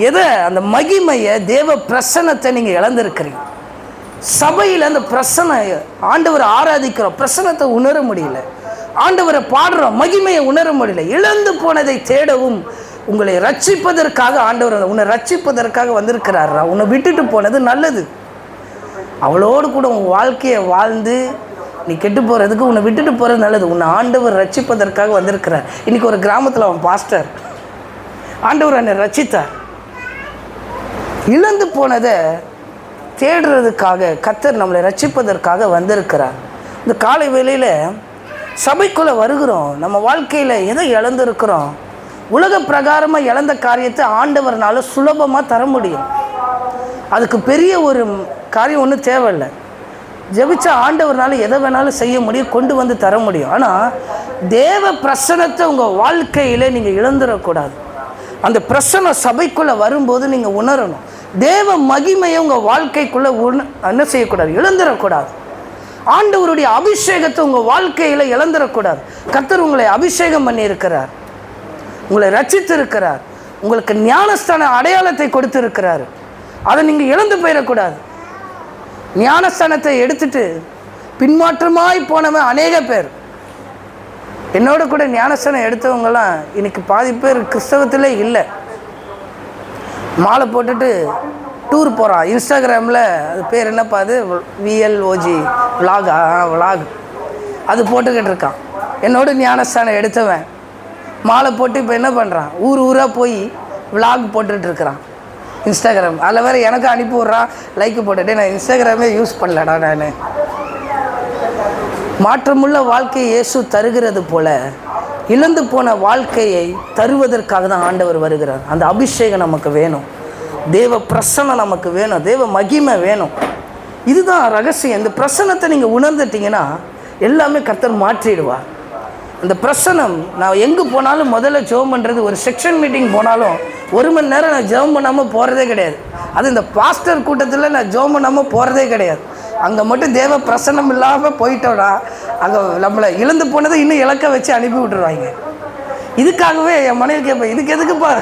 எதை? அந்த மகிமையை, தேவ பிரசன்னத்தை நீங்கள் இழந்திருக்கிறீங்க. சபையில் அந்த பிரசன்ன, ஆண்டவரை ஆராதிக்கிறோம், பிரசன்னத்தை உணர முடியல. ஆண்டவரை பாடுறோம், மகிமையை உணர முடியல. இழந்து போனதை தேடவும் உங்களை ரட்சிப்பதற்காக ஆண்டவர் உன்னை ரட்சிப்பதற்காக வந்திருக்கிறாரா? உன்னை விட்டுட்டு போனது நல்லது. அவளோடு கூட உன் வாழ்க்கையை வாழ்ந்து நீ கெட்டு போகிறதுக்கு உன்னை விட்டுட்டு போகிறது நல்லது. உன்னை ஆண்டவர் ரட்சிப்பதற்காக வந்திருக்கிறார். இன்றைக்கி ஒரு கிராமத்தில் அவன் பாஸ்டர், ஆண்டவர் என்னை ரட்சித்தார். இழந்து போனதை தேடுறதுக்காக கர்த்தர் நம்மளை ரட்சிப்பதற்காக வந்திருக்கிறார். இந்த காலை வேளையில் சபைக்குள்ளே வருகிறோம். நம்ம வாழ்க்கையில் எதை இழந்திருக்கிறோம்? உலக பிரகாரமாக இழந்த காரியத்தை ஆண்டவர்னால சுலபமாக தர முடியும். அதுக்கு பெரிய ஒரு காரியம் ஒன்றும் தேவையில்லை. ஜெபிச்ச ஆண்டவர்னால எதை வேணாலும் செய்ய முடியும், கொண்டு வந்து தர முடியும். ஆனால் தேவ பிரசன்னத்தை உங்கள் வாழ்க்கையில் நீங்கள் இழந்துடக்கூடாது. அந்த பிரசன்ன சபைக்குள்ளே வரும்போது நீங்கள் உணரணும். தேவ மகிமையை உங்கள் வாழ்க்கைக்குள்ளே என்ன செய்யக்கூடாது? இழந்துடக்கூடாது. ஆண்டவருடைய அபிஷேகத்தை உங்கள் வாழ்க்கையில் இழந்துடக்கூடாது. கர்த்தர் உங்களை அபிஷேகம் பண்ணியிருக்கிறார், உங்களை ரட்சித்திருக்கிறார், உங்களுக்கு ஞானஸ்தான அடையாளத்தை கொடுத்திருக்கிறார். அதை நீங்கள் இழந்து போயிடக்கூடாது. ஞானஸ்தானத்தை எடுத்துட்டு பின்மாற்றமாய் போனவன் அநேக பேர். என்னோட கூட ஞானஸ்தானம் எடுத்தவங்கலாம் இன்னைக்கு பாதி பேர் கிறிஸ்தவத்திலே இல்லை. மாலை போட்டுட்டு டூர் போகிறான். இன்ஸ்டாகிராமில் அது பேர் என்னப்பா, அது VLOG விலாக் அது போட்டுக்கிட்டு இருக்கான். என்னோட ஞானஸ்தானம் எடுத்தவன் மாலை போட்டு இப்போ என்ன பண்ணுறான்? ஊராக போய் விலாக் போட்டுட்ருக்கிறான் இன்ஸ்டாகிராம். அதில் வேறு எனக்கு அனுப்பி விட்றான், லைக்கு போட்டுட்டு. நான் இன்ஸ்டாகிராமே யூஸ் பண்ணலடா. நான் மாற்றமுள்ள வாழ்க்கையை இயேசு தருகிறது போல இழந்து போன வாழ்க்கையை தருவதற்காக தான் ஆண்டவர் வருகிறார். அந்த அபிஷேகம் நமக்கு வேணும், தேவ பிரசன்னம் நமக்கு வேணும், தேவ மகிமை வேணும். இதுதான் ரகசியம். இந்த பிரசன்னத்தை நீங்கள் உணர்ந்துட்டீங்கன்னா எல்லாமே கர்த்தர் மாற்றிடுவார். அந்த பிரசன்னம், நான் எங்கே போனாலும் முதல்ல ஜெபம் பண்ணுறது, ஒரு செக்ஷன் மீட்டிங் போனாலும் 1 மணி நேரம் நான் ஜெபம் பண்ணாமல் போகிறதே கிடையாது. அது இந்த பாஸ்டர் கூட்டத்தில் நான் ஜெபம் பண்ணாமல் போகிறதே கிடையாது. அங்கே மட்டும் தேவ பிரசன்னம் இல்லாமல் போயிட்டோன்னா அங்கே நம்மளை இழந்து போனதை இன்னும் இலக்க வச்சு அனுப்பி விட்டுருவாங்க. இதுக்காகவே என் மனைவி கேட்பேன், இதுக்கு எதுக்குப்பா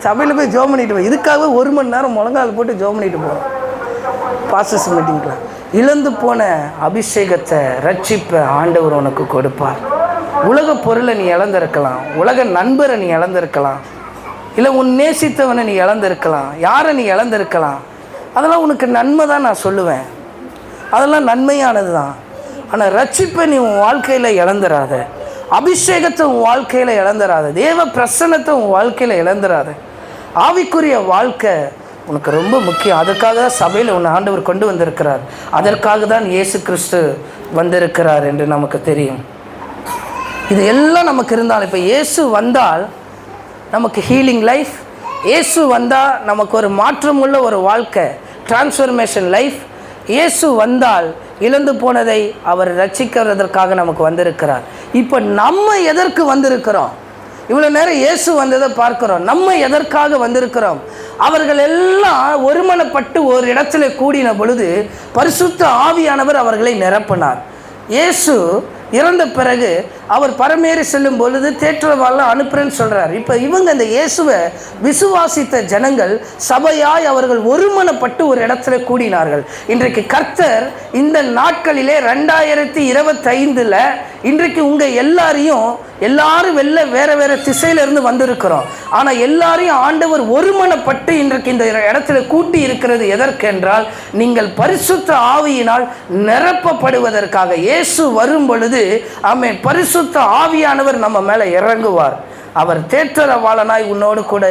சபையில் போய் ஜெபம் பண்ணிட்டு போய், இதுக்காகவே 1 மணி நேரம் முழங்கால் போட்டு ஜெபம் பண்ணிட்டு போவோம் பாஸ்டர்ஸ் மீட்டிங்கில். இழந்து போன அபிஷேகத்தை, ரட்சிப்பை ஆண்டவர் உனக்கு கொடுப்பார். உலக பொருளை நீ இழந்திருக்கலாம், உலக நண்பரை நீ இழந்திருக்கலாம், இல்லை உன் நேசித்தவனை நீ இழந்திருக்கலாம், யாரை நீ இழந்திருக்கலாம். அதெல்லாம் உனக்கு நன்மை தான் நான் சொல்லுவேன், அதெல்லாம் நன்மையானது தான். ஆனால் ரட்சிப்பை நீ உன் வாழ்க்கையில் இழந்துடாத, அபிஷேகத்தை உன் வாழ்க்கையில் இழந்துடாத, தேவ பிரசன்னத்தை உன் வாழ்க்கையில் இழந்துடாத. ஆவிக்குரிய வாழ்க்கை உனக்கு ரொம்ப முக்கியம். அதற்காக தான் சபையில் உன்னை ஆண்டவர் கொண்டு வந்திருக்கிறார். அதற்காக தான் இயேசு கிறிஸ்து வந்திருக்கிறார் என்று நமக்கு தெரியும். இது எல்லாம் நமக்கு இருந்தால், இப்போ இயேசு வந்தால் நமக்கு ஹீலிங் லைஃப், இயேசு வந்தால் நமக்கு ஒரு மாற்றமுள்ள ஒரு வாழ்க்கை, டிரான்ஸ்ஃபர்மேஷன் லைஃப். இயேசு வந்தால் இழந்து போனதை அவர் ரட்சிக்கிறதற்காக நமக்கு வந்திருக்கிறார். இப்போ நம்ம எதற்கு வந்திருக்கிறோம்? இவ்வளோ நேரம் இயேசு வந்ததை பார்க்கிறோம். நம்ம எதற்காக வந்திருக்கிறோம்? அவர்கள் எல்லாம் ஒருமனப்பட்டு ஒரு இடத்துல கூடின பொழுது பரிசுத்த ஆவியானவர் அவர்களை நிரப்பினார். இயேசு இறந்த பிறகு அவர் பரமேறி செல்லும் பொழுது தேற்றவாள அனுப்புறேன்னு சொல்கிறார். இப்போ இவங்க இந்த இயேசுவை விசுவாசித்த ஜனங்கள் சபையாய் அவர்கள் ஒருமனப்பட்டு ஒரு இடத்துல கூடினார்கள். இன்றைக்கு கர்த்தர் இந்த நாட்களிலே 2025 இன்றைக்கு உங்கள் எல்லாரும் வேறு வேறு திசையிலிருந்து வந்திருக்கிறோம். ஆனால் எல்லாரையும் ஆண்டவர் ஒருமனப்பட்டு இன்றைக்கு இந்த இடத்துல கூட்டி இருக்கிறது எதற்கென்றால் நீங்கள் பரிசுத்த ஆவியினால் நிரப்பப்படுவதற்காக. இயேசு வரும் பொழுது ஆமென், பரிசுத்த ஆவியானவர் நம்ம மேலே இறங்குவார். அவர் தேற்றரவாளனாய் உன்னோடு கூட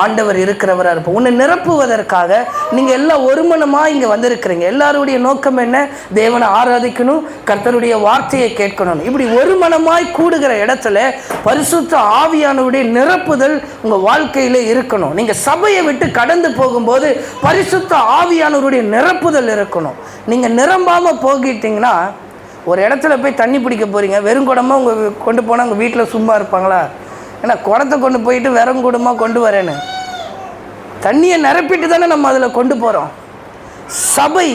ஆண்டவர் இருக்கிறவராக இருப்பார். உன்னை நிரப்புவதற்காக நீங்கள் எல்லாம் ஒருமனமாக இங்கே வந்திருக்கிறீங்க. எல்லாருடைய நோக்கம் என்ன? தேவனை ஆராதிக்கணும், கர்த்தருடைய வார்த்தையை கேட்கணும். இப்படி ஒருமனமாய் கூடுகிற இடத்துல பரிசுத்த ஆவியானவருடைய நிரப்புதல் உங்கள் வாழ்க்கையில் இருக்கணும். நீங்கள் சபையை விட்டு கடந்து போகும்போது பரிசுத்த ஆவியானவருடைய நிரப்புதல் இருக்கணும். நீங்கள் நிரம்பாமல் போகிட்டீங்கன்னா ஒரு இடத்துல போய் தண்ணி பிடிக்க போகிறீங்க, வெறும் குடமாக உங்கள் கொண்டு போனால் உங்கள் வீட்டில் சும்மா இருப்பாங்களா? ஏன்னா குடத்தை கொண்டு போயிட்டு வெறும் குடமாக கொண்டு வரேன்னு தண்ணியை நிரப்பிட்டு தானே நம்ம அதில் கொண்டு போகிறோம். சபை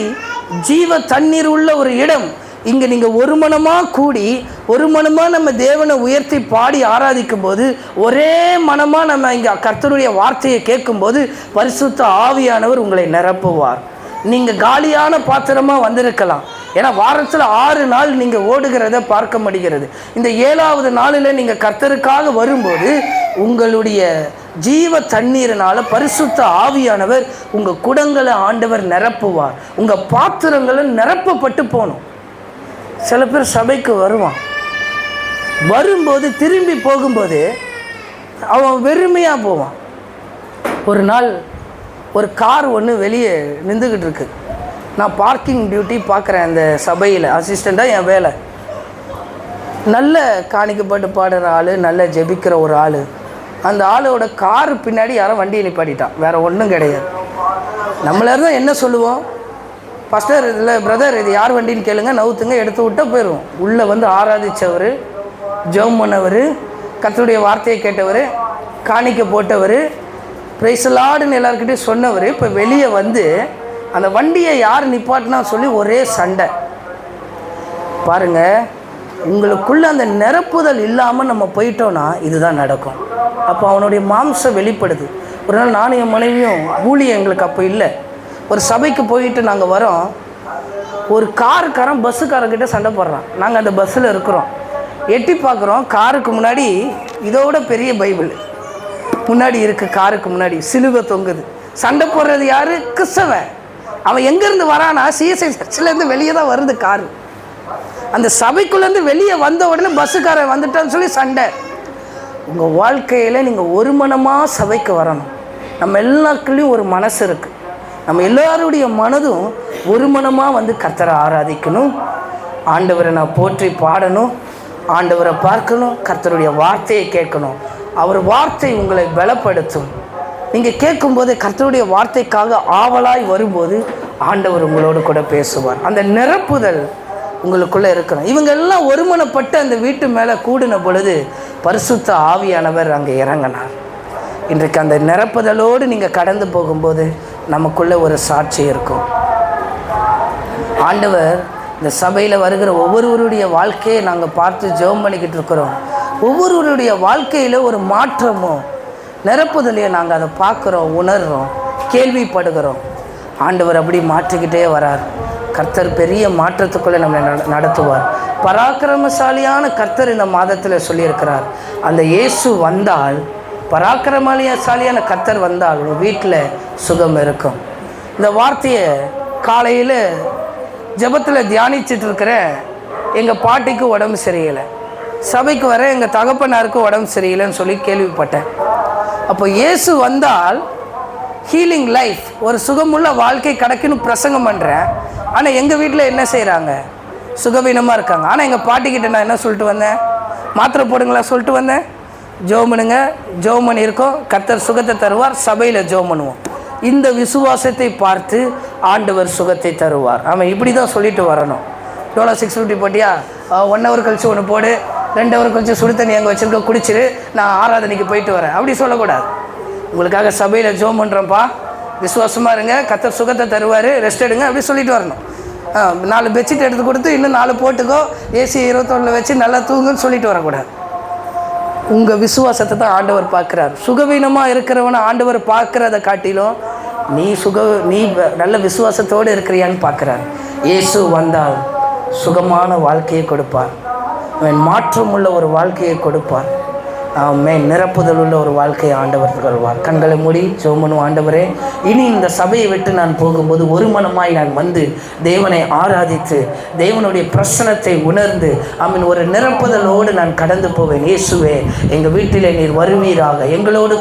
ஜீவ தண்ணீர் உள்ள ஒரு இடம். இங்கே நீங்கள் ஒரு மனமாக கூடி ஒரு மனமாக நம்ம தேவனை உயர்த்தி பாடி ஆராதிக்கும் போது, ஒரே மனமாக நம்ம இங்கே கர்த்தருடைய வார்த்தையை கேட்கும்போது பரிசுத்த ஆவியானவர் உங்களை நிரப்புவார். நீங்கள் காலியான பாத்திரமாக வந்திருக்கலாம். ஏன்னா வாரத்தில் 6 நாள் நீங்கள் ஓடுகிறத பார்க்க முடிகிறது. இந்த 7வது நாளில் நீங்கள் கர்த்தருக்காக வரும்போது உங்களுடைய ஜீவ தண்ணீரினால் பரிசுத்த ஆவியானவர் உங்கள் குடங்களை ஆண்டவர் நிரப்புவார். உங்கள் பாத்திரங்களை நிரப்பப்பட்டு போகணும். சில பேர் சபைக்கு வரும்போது திரும்பி போகும்போது அவன் வெறுமையாக போவான். ஒரு நாள் ஒரு கார் ஒன்று வெளியே நின்றுக்கிட்டு இருக்கு. நான் பார்க்கிங் டியூட்டி பார்க்குறேன். அந்த சபையில் அசிஸ்டண்ட்டாக என் வேலை. நல்ல காணிக்கப்பட்டு பாடுற ஆள், நல்ல ஜெபிக்கிற ஒரு ஆள். அந்த ஆளோட காரு பின்னாடி யாரும் வண்டியை நிப்பாட்டிட்டான். வேறு ஒன்றும் கிடையாது. நம்மளால தான் என்ன சொல்லுவோம்? பாஸ்டர் இல்லை பிரதர், இது யார் வண்டின்னு கேளுங்க, நவுத்துங்க, எடுத்து விட்டால் போயிடுவோம். உள்ளே வந்து ஆராதித்தவர், ஜெபம் பண்ணவர், கர்த்தருடைய வார்த்தையை கேட்டவர், காணிக்க போட்டவர், பிரைஸ்லாடுன்னு எல்லாருக்கிட்டையும் சொன்னவர், இப்போ வெளியே வந்து அந்த வண்டியை யார் நிப்பாட்டினா சொல்லி ஒரே சண்டை. பாருங்கள், உங்களுக்குள்ளே அந்த நிரப்புதல் இல்லாமல் நம்ம போயிட்டோன்னா இதுதான் நடக்கும். அப்போ அவனுடைய மாம்சம் வெளிப்படுது. ஒரு நாள் நானும் என் மனைவியும் ஊழியம் எங்களுக்கு அப்போ இல்லை, ஒரு சபைக்கு போயிட்டு நாங்கள் வரோம். ஒரு காருக்காரன் பஸ்ஸுக்காரங்கிட்ட சண்டை போடுறான். நாங்கள் அந்த பஸ்ஸில் இருக்கிறோம். எட்டி பார்க்குறோம், காருக்கு முன்னாடி இதோட பெரிய பைபிள் முன்னாடி இருக்குது. காருக்கு முன்னாடி சிலுவை தொங்குது. சண்டை போடுறது யார்? கிறிஸ்தவன். அவன் எங்கேருந்து வரானா? சிஎஸ்ஐ சர்ச்சிலேருந்து வெளியே தான் வருது காரு. அந்த சபைக்குள்ளேருந்து வெளியே வந்த உடனே பஸ்ஸுக்காரன் வந்துட்டான்னு சொல்லி சண்டை. உங்கள் வாழ்க்கையில் நீங்கள் ஒரு மனமாக சபைக்கு வரணும். நம்ம எல்லாருக்குள்ளேயும் ஒரு மனசு இருக்குது. நம்ம எல்லாருடைய மனதும் ஒரு மனமாக வந்து கர்த்தரை ஆராதிக்கணும். ஆண்டவரை நான் போற்றி பாடணும், ஆண்டவரை பார்க்கணும், கர்த்தருடைய வார்த்தையை கேட்கணும். அவர் வார்த்தை உங்களை பலப்படுத்தும். நீங்கள் கேட்கும்போது கர்த்தருடைய வார்த்தைக்காக ஆவலாய் வரும்போது ஆண்டவர் உங்களோடு கூட பேசுவார். அந்த நிரப்புதல் உங்களுக்குள்ளே இருக்கணும். இவங்க எல்லாம் ஒருமனப்பட்டு அந்த வீட்டு மேலே கூடின பொழுது பரிசுத்த ஆவியானவர் அங்கே இறங்கினார். இன்றைக்கு அந்த நிரப்புதலோடு நீங்கள் கடந்து போகும்போது நமக்குள்ளே ஒரு சாட்சி இருக்கும். ஆண்டவர் இந்த சபையில் வருகிற ஒவ்வொருவருடைய வாழ்க்கையை நாங்கள் பார்த்து ஜெபம் பண்ணிக்கிட்டு இருக்கிறோம். ஒவ்வொருவருடைய வாழ்க்கையில் ஒரு மாற்றமோ நிரப்புதலையோ நாங்கள் அதை பார்க்குறோம், உணர்கிறோம், கேள்விப்படுகிறோம். ஆண்டவர் அப்படி மாற்றிக்கிட்டே வரார். கர்த்தர் பெரிய மாற்றத்துக்குள்ளே நம்மளை நடத்துவார். பராக்கிரமசாலியான கர்த்தர் இந்த மாதத்தில் சொல்லியிருக்கிறார். அந்த இயேசு வந்தால், பராக்கிரமசாலியான கர்த்தர் வந்தால் உங்கள் வீட்டில் சுகம் இருக்கும். இந்த வார்த்தையை காலையில் ஜெபத்தில் தியானிச்சுட்டு இருக்கிறேன். எங்கள் பாட்டிக்கு உடம்பு சரியில்லை, சபைக்கு வர எங்கள் தகப்பனாருக்கு உடம்பு சரியில்லைன்னு சொல்லி கேள்விப்பட்டேன். அப்போ இயேசு வந்தால் ஹீலிங் லைஃப், ஒரு சுகமுள்ள வாழ்க்கை கிடைக்குன்னு பிரசங்கம் பண்ணுறேன். ஆனால் எங்கள் வீட்டில் என்ன செய்கிறாங்க? சுகவீனமாக இருக்காங்க. ஆனால் எங்கள் பாட்டிக்கிட்ட நான் என்ன சொல்லிட்டு வந்தேன்? மாத்திரை போடுங்களா சொல்லிட்டு வந்தேன். ஜெபம் பண்ணுங்க, ஜெபம் பண்ணியிருக்கோம், கர்த்தர் சுகத்தை தருவார், சபையில் ஜெபம் பண்ணுவோம். இந்த விசுவாசத்தை பார்த்து ஆண்டவர் சுகத்தை தருவார். ஆமாம், இப்படி தான் சொல்லிட்டு வரணும். எவ்வளோ 650 போட்டியா? 1 hour கழிச்சு ஒன்று போடு, 2 ஹவர் கொஞ்சம் சுடு தண்ணி அங்கே வச்சுருக்க குடிச்சிரு, நான் ஆராதனைக்கு போயிட்டு வரேன் அப்படி சொல்லக்கூடாது. உங்களுக்காக சபையில் ஜோம் பண்ணுறோம்ப்பா, விசுவாசமாக இருங்க, கர்த்தர் சுகத்தை தருவார், ரெஸ்ட் எடுங்க அப்படி சொல்லிட்டு வரணும். 4 பெட்ஷீட் எடுத்து கொடுத்து இன்னும் 4 போட்டுக்கோ, ஏசி 21 வச்சு நல்லா தூங்குன்னு சொல்லிட்டு வரக்கூடாது. உங்கள் விசுவாசத்தை தான் ஆண்டவர் பார்க்குறார். சுகவீனமாக இருக்கிறவனை ஆண்டவர் பார்க்குறத காட்டிலும் நீ நல்ல விசுவாசத்தோடு இருக்கிறியான்னு பார்க்குறார். இயேசு வந்தால் சுகமான வாழ்க்கையை கொடுப்பார், மாற்றம் உள்ள ஒரு வாழ்க்கையை கொடுப்பார், நிரப்புதல் உள்ள ஒரு வாழ்க்கையை ஆண்டவர் கொள்வார். கண்களை மூடி ஜெபம் பண்ணுவோம். ஆண்டவரே, இனி இந்த சபையை விட்டு நான் போகும்போது ஒரு மனமாய் நான் வந்து தேவனை ஆராதித்து தேவனுடைய பிரசனத்தை உணர்ந்து ஒரு நிரப்புதலோடு நான் கடந்து போவேன். இயேசுவே, எங்கள் வீட்டிலே நீர் வருவீராக, எங்களோடு